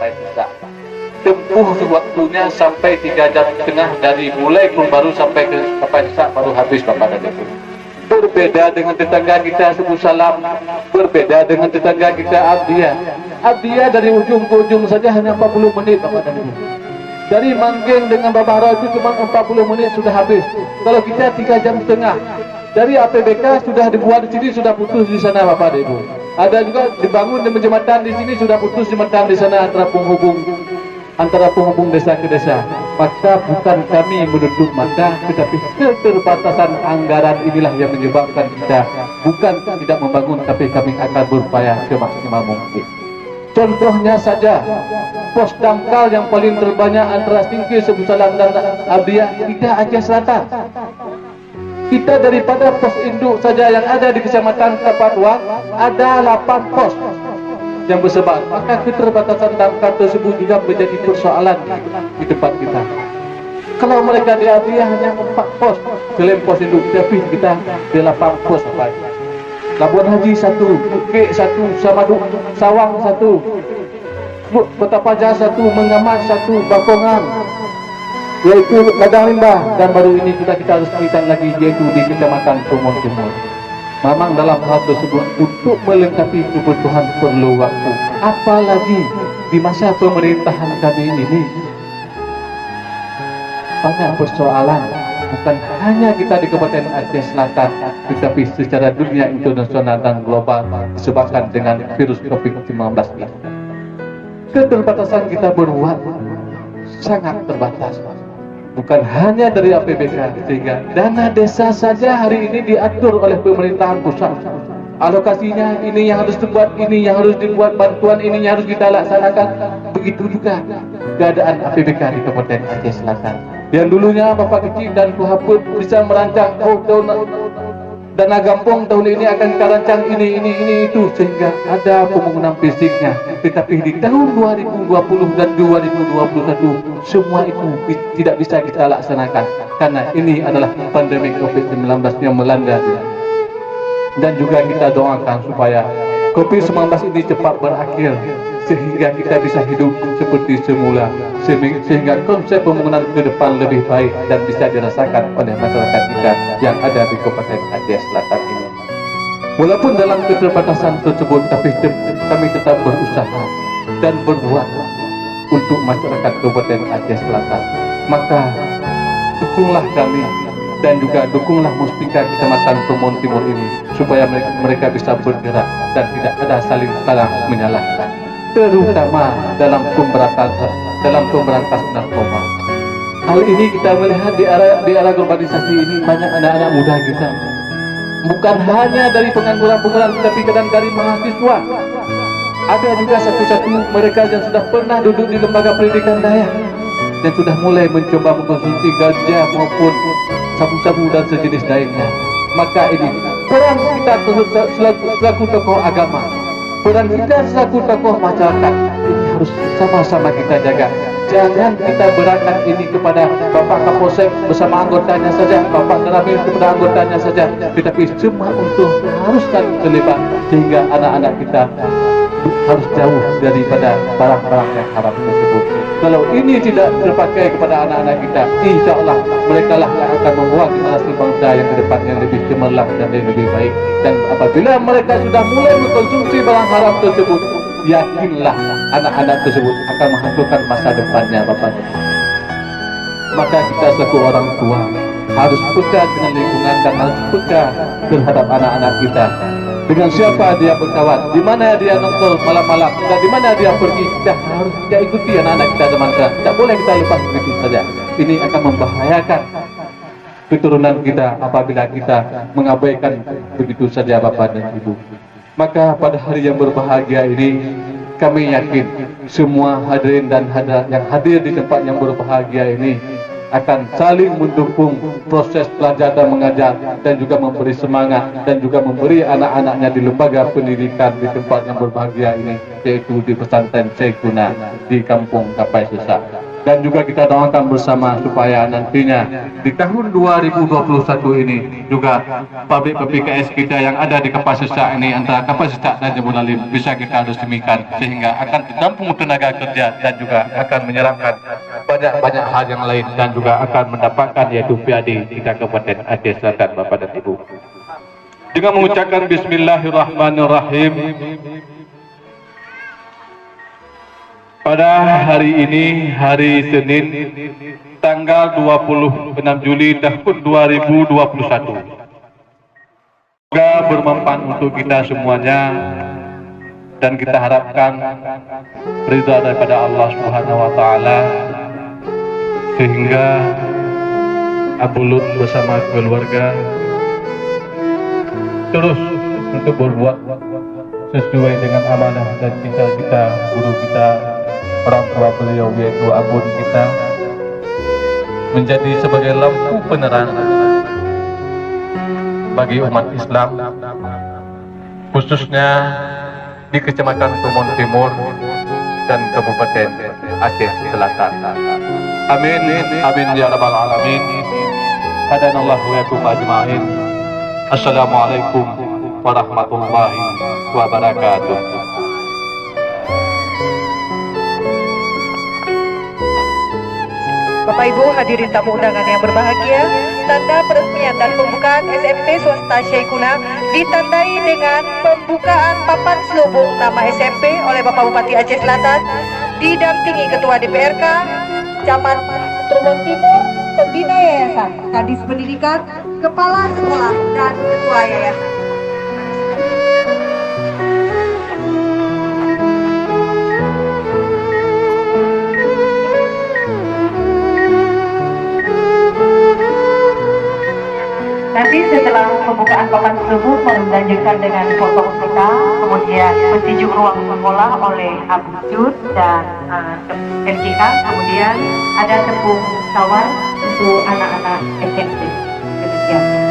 Kapai Sesak. Tempuh waktunya sampai 3 jam setengah dari mulai pun baru sampai ke Kapai Sesak baru habis Bapak dan Ibu. Berbeda dengan tetangga kita Suku Salam, berbeda dengan tetangga kita Abdiya. Abdiya dari ujung ke ujung saja hanya 40 menit Bapak dan Ibu. Dari Manggeng dengan Babara itu cuma 40 menit sudah habis. Kalau kita 3 jam setengah. Dari APBK sudah dibuat di sini sudah putus di sana Bapak dan Ibu. Ada juga dibangun jembatan di sini sudah putus jembatan di sana antara penghubung desa ke desa. Maka bukan kami menutup mata, tetapi keterbatasan anggaran inilah yang menyebabkan kita bukan tidak membangun, tapi kami akan berupaya semaksimal mungkin. Contohnya saja, pos damkar yang paling terbanyak antara Singkil, Suku Salam dan Abdiya kita Aceh Selatan. Kita daripada pos induk saja yang ada di Kecamatan Tapatuan ada 8 pos yang bersebar, maka keterbatasan damkar tersebut juga menjadi persoalan di tempat kita. Kalau mereka di Abdiya hanya 4 pos, selain pos induk, tapi kita di 8 pos. Labuan Haji 1, Bukit 1, Samaduk, Sawang 1, Kota Pajar 1, Mengamat 1, Bakongan, yaitu Ladang Limbah, dan baru ini kita resmikan lagi yaitu di Kecamatan Tumon Timur. Memang dalam hal tersebut untuk melengkapi kebutuhan perlu waktu. Apalagi di masa pemerintahan kami ini banyak persoalan, bukan hanya kita di Kabupaten Aceh Selatan, tetapi secara dunia internasional dan global disebabkan dengan virus COVID-19 ini. Keterbatasan kita berbuat sangat terbatas. Bukan hanya dari APBK, sehingga dana desa saja hari ini diatur oleh pemerintahan pusat. Alokasinya ini yang harus dibuat, ini yang harus dibuat, bantuan ini yang harus kita laksanakan. Begitu juga keadaan APBK di Kabupaten Aceh Selatan. Yang dulunya Bapak Kecil dan Kuhaput bisa merancang, dana gampong tahun ini akan kita rancang ini itu, sehingga ada pembangunan fisiknya. Tetapi di tahun 2020 dan 2021 semua itu tidak bisa kita laksanakan karena ini adalah pandemi COVID-19 yang melanda. Dan juga kita doakan supaya COVID-19 ini cepat berakhir sehingga kita bisa hidup seperti semula, sehingga konsep pembangunan ke depan lebih baik dan bisa dirasakan oleh masyarakat kita yang ada di Kabupaten Aceh Selatan ini. Walaupun dalam keterbatasan tersebut, tapi kami tetap berusaha dan berbuat untuk masyarakat Kabupaten Aceh Selatan. Maka dukunglah kami dan juga dukunglah Muspika Kecamatan Tumon Timur ini supaya mereka bisa bergerak dan tidak ada saling menyalahkan, terutama dalam pemberantasan narkoba. Hal ini kita melihat di era globalisasi ini banyak anak-anak muda kita. Bukan hanya dari pengangguran-pengangguran, tetapi kadang dari mahasiswa. Ada juga satu-satu mereka yang sudah pernah duduk di lembaga pendidikan dayak dan sudah mulai mencoba mengkonsumsi ganja maupun sabu-sabu dan sejenis lainnya. Maka ini peran kita selaku tokoh agama, peran kita selaku tokoh masyarakat ini harus sama-sama kita jaga. Jangan kita berangkat ini kepada Bapak Kapolsek bersama anggotanya saja, Bapak Teramil kepada anggotanya saja, tetapi semua untuk haruskan terlibat sehingga anak-anak kita harus jauh daripada barang-barang yang haram tersebut. Kalau ini tidak terpakai kepada anak-anak kita, insya Allah mereka lah yang akan membawa generasi bangsa yang ke depan yang lebih cemerlang dan lebih baik. Dan apabila mereka sudah mulai mengkonsumsi barang haram tersebut, yakinlah anak-anak tersebut akan menghancurkan masa depannya Bapak. Maka kita selaku orang tua harus peka dengan lingkungan dan harus peka terhadap anak-anak kita. Dengan siapa dia berkawan, di mana dia nongkrong malam-malam, dan di mana dia pergi, kita harus kita ikuti anak-anak kita zaman sekarang. Tidak boleh kita lepas begitu saja. Ini akan membahayakan keturunan kita apabila kita mengabaikan begitu saja Bapak dan Ibu. Maka pada hari yang berbahagia ini, kami yakin semua hadirin dan yang hadir di tempat yang berbahagia ini akan saling mendukung proses belajar dan mengajar dan juga memberi semangat dan juga memberi anak-anaknya di lembaga pendidikan di tempat yang berbahagia ini, yaitu di pesantren Syekhuna di Kampung Kapai Sesak. dan juga kita doakan bersama supaya nantinya di tahun 2021 ini juga pabrik PPKS kita yang ada di Kapasitas ini antara Kapasitas dan Jabul Alim bisa kita resmikan sehingga akan ditampung tenaga kerja dan juga akan menyerahkan banyak hal yang lain dan juga akan mendapatkan yaitu PAD kita Kabupaten Aceh Selatan Bapak dan Ibu. Dengan mengucapkan Bismillahirrahmanirrahim. Pada hari ini, hari Senin, tanggal 26 Juli tahun 2021. Semoga bermanfaat untuk kita semuanya dan kita harapkan ridha daripada Allah Subhanahu wa taala sehingga Abu Lut bersama keluarga terus untuk berbuat sesuai dengan amanah dan cita-cita guru kita, orang tua beliau yaitu abun kita, menjadi sebagai lampu penerang bagi umat Islam khususnya di Kecamatan Tumon Timur dan Kabupaten Aceh Selatan. Amin amin ya rabbal alamin. Hadanallahu wa yakum ajma'in. Assalamualaikum warahmatullahi wabarakatuh. Bapak Ibu hadirin tamu undangan yang berbahagia, tanda peresmian dan pembukaan SMP swasta Syekhuna ditandai dengan pembukaan papan selubung nama SMP oleh Bapak Bupati Aceh Selatan didampingi Ketua DPRK Camat Tumon Timur, Pembina Yayasan, Kadis Pendidikan, Kepala Sekolah, dan Ketua Yayasan. Nanti setelah pembukaan papan selubung dilanjutkan dengan foto kita, kemudian petinju ruang sekolah oleh Abu Jud dan MJK, kemudian ada tepung tawar untuk anak-anak SMP. Demikian.